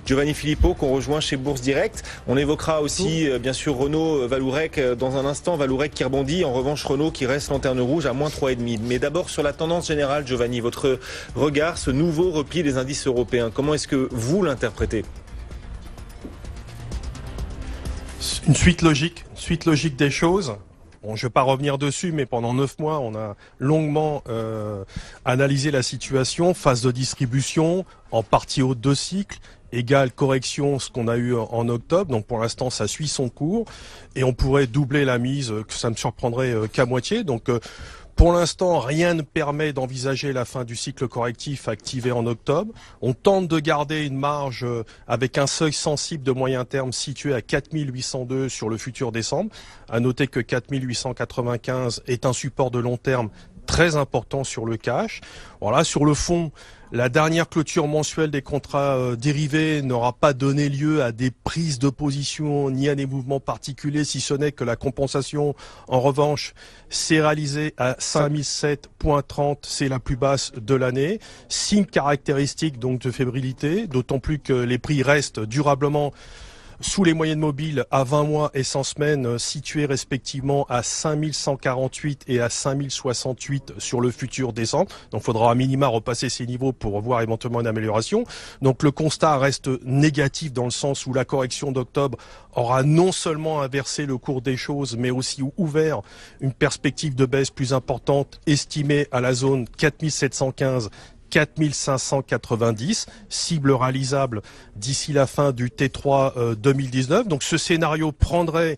Giovanni Filippo qu'on rejoint chez Bourse Direct. On évoquera aussi bien sûr Renault Vallourec dans un instant. Vallourec qui rebondit, en revanche Renault qui reste lanterne rouge à moins 3,5. Mais d'abord sur la tendance générale, Giovanni, votre regard, ce nouveau repli des indices européens, comment est-ce que vous l'interprétez ? Une suite logique des choses. Bon, je ne vais pas revenir dessus, mais pendant 9 mois, on a longuement analysé la situation, phase de distribution, en partie haute de cycle, égale correction, ce qu'on a eu en octobre. Donc pour l'instant, ça suit son cours et on pourrait doubler la mise, que ça ne me surprendrait qu'à moitié. Donc pour l'instant, rien ne permet d'envisager la fin du cycle correctif activé en octobre. On tente de garder une marge avec un seuil sensible de moyen terme situé à 4802 sur le futur décembre. À noter que 4895 est un support de long terme très important sur le cash. Voilà, sur le fond, la dernière clôture mensuelle des contrats dérivés n'aura pas donné lieu à des prises de position ni à des mouvements particuliers, si ce n'est que la compensation, en revanche, s'est réalisée à 5007,30, c'est la plus basse de l'année. Signe caractéristique donc de fébrilité, d'autant plus que les prix restent durablement sous les moyennes mobiles à 20 mois et 100 semaines, situés respectivement à 5148 et à 5068 sur le futur décembre. Donc il faudra à minima repasser ces niveaux pour voir éventuellement une amélioration. Donc le constat reste négatif dans le sens où la correction d'octobre aura non seulement inversé le cours des choses, mais aussi ouvert une perspective de baisse plus importante estimée à la zone 4715 4590, cible réalisable d'ici la fin du T3 2019. Donc ce scénario prendrait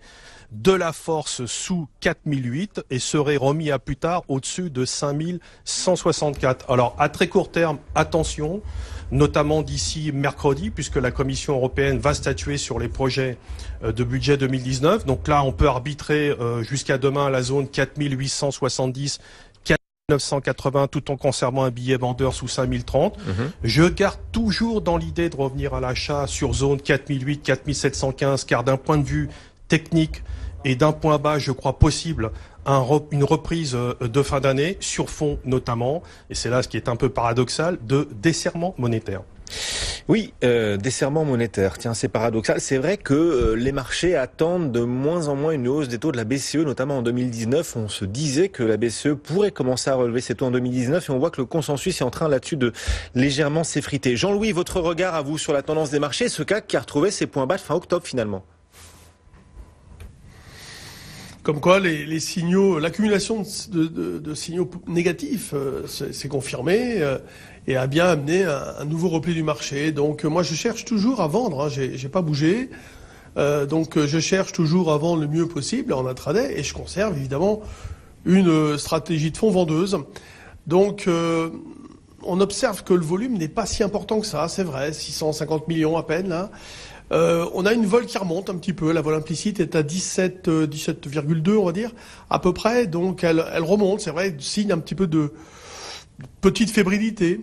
de la force sous 4008 et serait remis à plus tard au-dessus de 5164. Alors à très court terme, attention, notamment d'ici mercredi, puisque la Commission européenne va statuer sur les projets de budget 2019. Donc là, on peut arbitrer jusqu'à demain à la zone 4870 980 tout en conservant un billet vendeur sous 5030. Je garde toujours dans l'idée de revenir à l'achat sur zone 4008, 4715, car d'un point de vue technique et d'un point bas, je crois possible une reprise de fin d'année sur fond notamment, et c'est là ce qui est un peu paradoxal, de desserrement monétaire. Oui, desserrement monétaire. Tiens, c'est paradoxal. C'est vrai que les marchés attendent de moins en moins une hausse des taux de la BCE, notamment en 2019. On se disait que la BCE pourrait commencer à relever ses taux en 2019 et on voit que le consensus est en train là-dessus de légèrement s'effriter. Jean-Louis, votre regard à vous sur la tendance des marchés, ce CAC qui a retrouvé ses points bas de fin octobre finalement. Comme quoi, les signaux, l'accumulation de signaux négatifs s'est confirmée et a bien amené un nouveau repli du marché. Donc moi, je cherche toujours à vendre. Hein, j'ai pas bougé. Donc je cherche toujours à vendre le mieux possible en intraday et je conserve évidemment une stratégie de fonds vendeuse. Donc on observe que le volume n'est pas si important que ça, c'est vrai, 650 millions à peine là. On a une vol qui remonte un petit peu, la vol implicite est à 17,2 on va dire, à peu près, donc elle remonte, c'est vrai, signe un petit peu de petite fébrilité.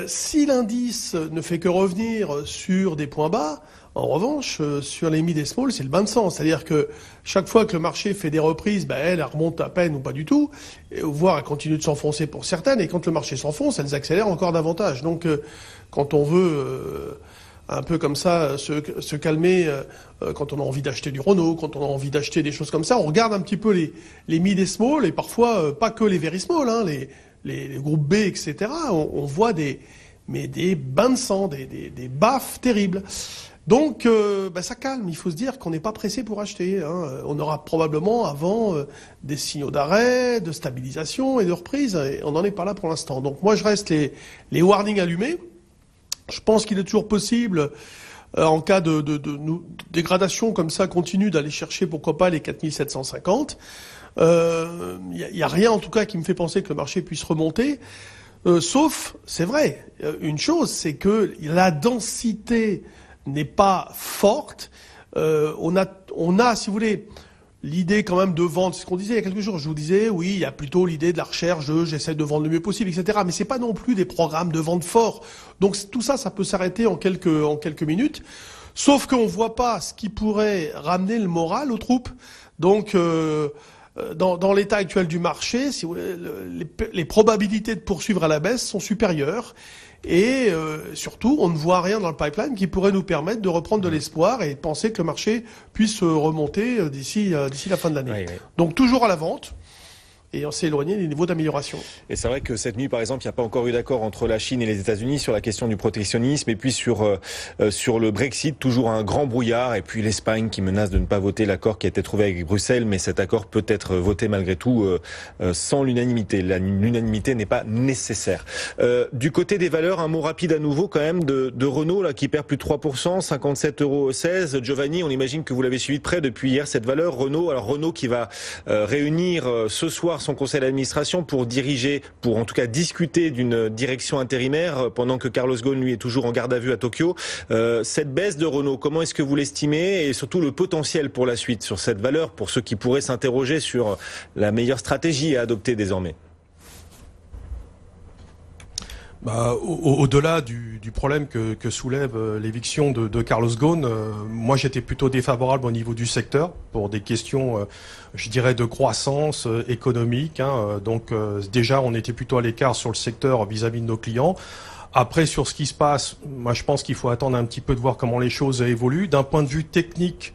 Si l'indice ne fait que revenir sur des points bas, en revanche, sur les mid et small, c'est le bain de sang. C'est-à-dire que chaque fois que le marché fait des reprises, elle remonte à peine ou pas du tout, voire elle continue de s'enfoncer pour certaines, et quand le marché s'enfonce, elles accélèrent encore davantage. Donc quand on veut un peu comme ça se calmer, quand on a envie d'acheter du Renault, quand on a envie d'acheter des choses comme ça, on regarde un petit peu les mid et small, et parfois pas que les very small, hein, les groupes B, etc. On voit des bains de sang, des baffes terribles. Donc ça calme, il faut se dire qu'on n'est pas pressé pour acheter. Hein. On aura probablement avant des signaux d'arrêt, de stabilisation et de reprise, et on n'en est pas là pour l'instant. Donc moi je reste les warnings allumés. Je pense qu'il est toujours possible, en cas de dégradation comme ça continue, d'aller chercher pourquoi pas les 4750. Y a rien en tout cas qui me fait penser que le marché puisse remonter. Sauf, c'est vrai, une chose, c'est que la densité n'est pas forte. On a, si vous voulez, l'idée quand même de vendre, c'est ce qu'on disait il y a quelques jours. Je vous disais, oui, il y a plutôt l'idée de la recherche j'essaie de vendre le mieux possible, etc. Mais c'est pas non plus des programmes de vente forts. Donc tout ça, ça peut s'arrêter en quelques minutes. Sauf qu'on voit pas ce qui pourrait ramener le moral aux troupes. Donc dans l'état actuel du marché, si vous voulez, les probabilités de poursuivre à la baisse sont supérieures. Et surtout, on ne voit rien dans le pipeline qui pourrait nous permettre de reprendre de l'espoir et de penser que le marché puisse remonter d'ici la fin de l'année. Oui, oui. Donc toujours à la vente. Et on s'est éloigné des niveaux d'amélioration. Et c'est vrai que cette nuit, par exemple, il n'y a pas encore eu d'accord entre la Chine et les États-Unis sur la question du protectionnisme, et puis sur le Brexit, toujours un grand brouillard, et puis l'Espagne qui menace de ne pas voter l'accord qui a été trouvé avec Bruxelles, mais cet accord peut être voté malgré tout sans l'unanimité. L'unanimité n'est pas nécessaire. Du côté des valeurs, un mot rapide à nouveau quand même de Renault là qui perd plus de 3%, 57,16 €. Giovanni, on imagine que vous l'avez suivi de près depuis hier cette valeur Renault. Alors Renault qui va réunir ce soir son conseil d'administration pour diriger, pour en tout cas discuter d'une direction intérimaire pendant que Carlos Ghosn lui est toujours en garde à vue à Tokyo. Cette baisse de Renault, comment est-ce que vous l'estimez et surtout le potentiel pour la suite sur cette valeur pour ceux qui pourraient s'interroger sur la meilleure stratégie à adopter désormais? Au-delà du problème que soulève l'éviction de Carlos Ghosn, moi j'étais plutôt défavorable au niveau du secteur pour des questions, je dirais, de croissance économique. Donc déjà on était plutôt à l'écart sur le secteur vis-à-vis de nos clients. Après, sur ce qui se passe, moi je pense qu'il faut attendre un petit peu de voir comment les choses évoluent. D'un point de vue technique,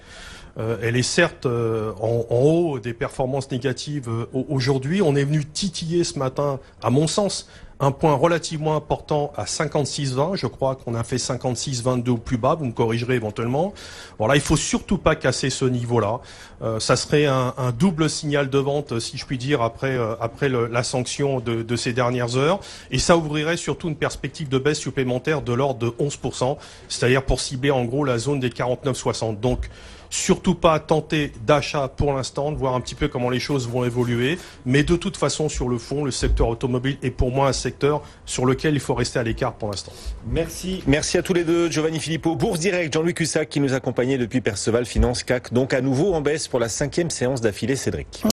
elle est certes en haut des performances négatives aujourd'hui. On est venu titiller ce matin, à mon sens, un point relativement important à 56,20. Je crois qu'on a fait 56,22 au plus bas. Vous me corrigerez éventuellement. Voilà, il faut surtout pas casser ce niveau-là. Ça serait un double signal de vente, si je puis dire, après la sanction de ces dernières heures. Et ça ouvrirait surtout une perspective de baisse supplémentaire de l'ordre de 11%, c'est-à-dire pour cibler en gros la zone des 49,60. Donc, surtout pas tenter d'achat pour l'instant, de voir un petit peu comment les choses vont évoluer. Mais de toute façon, sur le fond, le secteur automobile est pour moi un secteur sur lequel il faut rester à l'écart pour l'instant. Merci à tous les deux. Giovanni Philippot, Bourse Direct, Jean-Louis Cussac qui nous accompagnait depuis Perceval Finance CAC. Donc à nouveau en baisse pour la 5e séance d'affilée, Cédric.